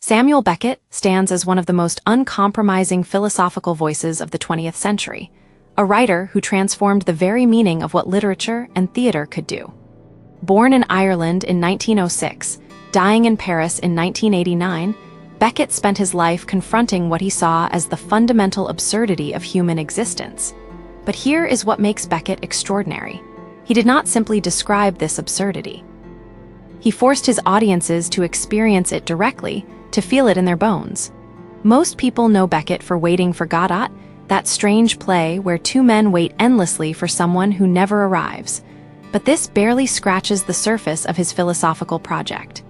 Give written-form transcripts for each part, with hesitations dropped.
Samuel Beckett stands as one of the most uncompromising philosophical voices of the 20th century, a writer who transformed the very meaning of what literature and theater could do. Born in Ireland in 1906, dying in Paris in 1989, Beckett spent his life confronting what he saw as the fundamental absurdity of human existence. But here is what makes Beckett extraordinary. He did not simply describe this absurdity. He forced his audiences to experience it directly, to feel it in their bones. Most people know Beckett for Waiting for Godot, that strange play where two men wait endlessly for someone who never arrives. But this barely scratches the surface of his philosophical project.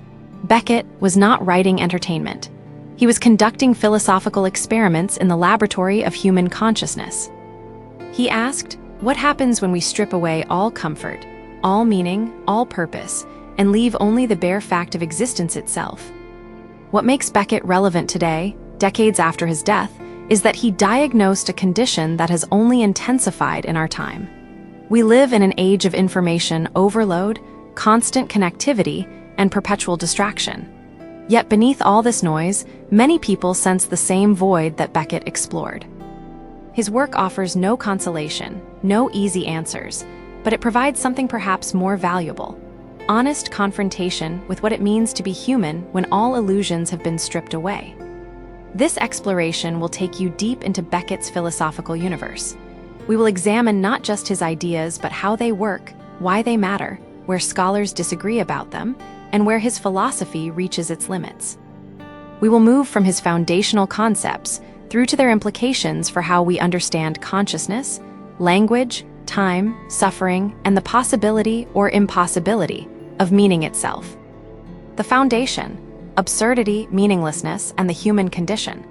Beckett was not writing entertainment. He was conducting philosophical experiments in the laboratory of human consciousness. He asked, what happens when we strip away all comfort, all meaning, all purpose, and leave only the bare fact of existence itself? What makes Beckett relevant today, decades after his death, is that he diagnosed a condition that has only intensified in our time. We live in an age of information overload, constant connectivity, and perpetual distraction. Yet beneath all this noise, many people sense the same void that Beckett explored. His work offers no consolation, no easy answers, but it provides something perhaps more valuable: honest confrontation with what it means to be human when all illusions have been stripped away. This exploration will take you deep into Beckett's philosophical universe. We will examine not just his ideas, but how they work, why they matter, where scholars disagree about them, and where his philosophy reaches its limits. We will move from his foundational concepts through to their implications for how we understand consciousness, language, time, suffering, and the possibility or impossibility of meaning itself. The foundation: absurdity, meaninglessness, and the human condition.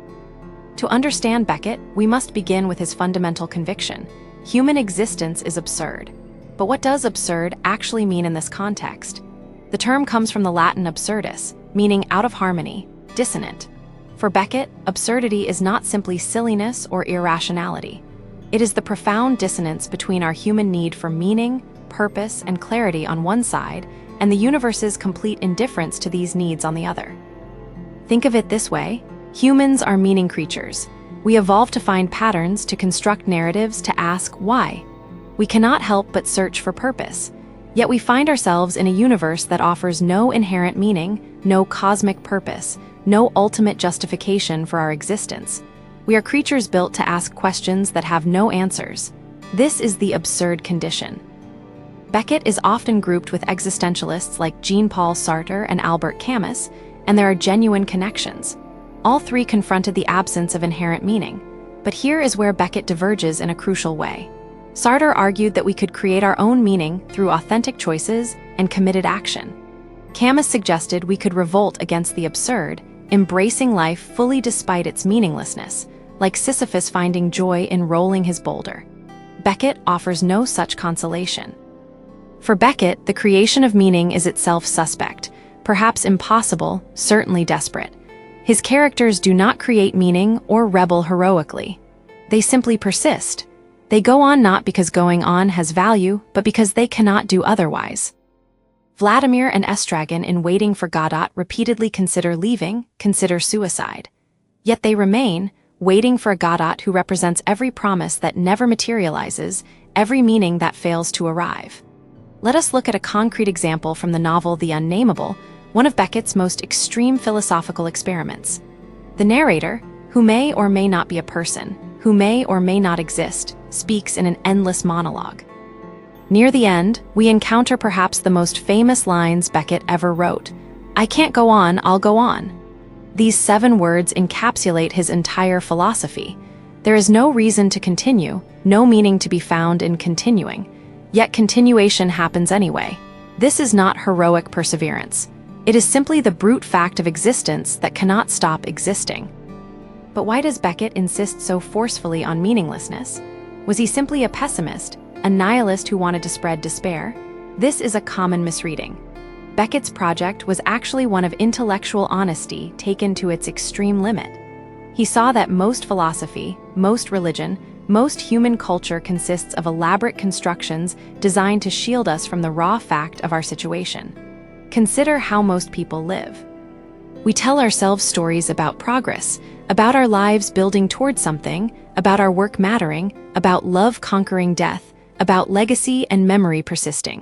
To understand Beckett, we must begin with his fundamental conviction: human existence is absurd. But what does absurd actually mean in this context? The term comes from the Latin absurdus, meaning out of harmony, dissonant. For Beckett, absurdity is not simply silliness or irrationality. It is the profound dissonance between our human need for meaning, purpose, and clarity on one side, and the universe's complete indifference to these needs on the other. Think of it this way: humans are meaning creatures. We evolved to find patterns, to construct narratives, to ask why. We cannot help but search for purpose. Yet we find ourselves in a universe that offers no inherent meaning, no cosmic purpose, no ultimate justification for our existence. We are creatures built to ask questions that have no answers. This is the absurd condition. Beckett is often grouped with existentialists like Jean-Paul Sartre and Albert Camus, and there are genuine connections. All three confronted the absence of inherent meaning. But here is where Beckett diverges in a crucial way. Sartre argued that we could create our own meaning through authentic choices and committed action. Camus suggested we could revolt against the absurd, embracing life fully despite its meaninglessness, like Sisyphus finding joy in rolling his boulder. Beckett offers no such consolation. For Beckett, the creation of meaning is itself suspect, perhaps impossible, certainly desperate. His characters do not create meaning or rebel heroically. They simply persist. They go on not because going on has value, but because they cannot do otherwise. Vladimir and Estragon in Waiting for Godot repeatedly consider leaving, consider suicide. Yet they remain, waiting for a Godot who represents every promise that never materializes, every meaning that fails to arrive. Let us look at a concrete example from the novel The Unnameable, one of Beckett's most extreme philosophical experiments. The narrator, who may or may not be a person, who may or may not exist, speaks in an endless monologue. Near the end, we encounter perhaps the most famous lines Beckett ever wrote: "I can't go on, I'll go on." These 7 words encapsulate his entire philosophy. There is no reason to continue, no meaning to be found in continuing. Yet continuation happens anyway. This is not heroic perseverance. It is simply the brute fact of existence that cannot stop existing. But why does Beckett insist so forcefully on meaninglessness? Was he simply a pessimist, a nihilist who wanted to spread despair? This is a common misreading. Beckett's project was actually one of intellectual honesty taken to its extreme limit. He saw that most philosophy, most religion, most human culture consists of elaborate constructions designed to shield us from the raw fact of our situation. Consider how most people live. We tell ourselves stories about progress, about our lives building towards something, about our work mattering, about love conquering death, about legacy and memory persisting.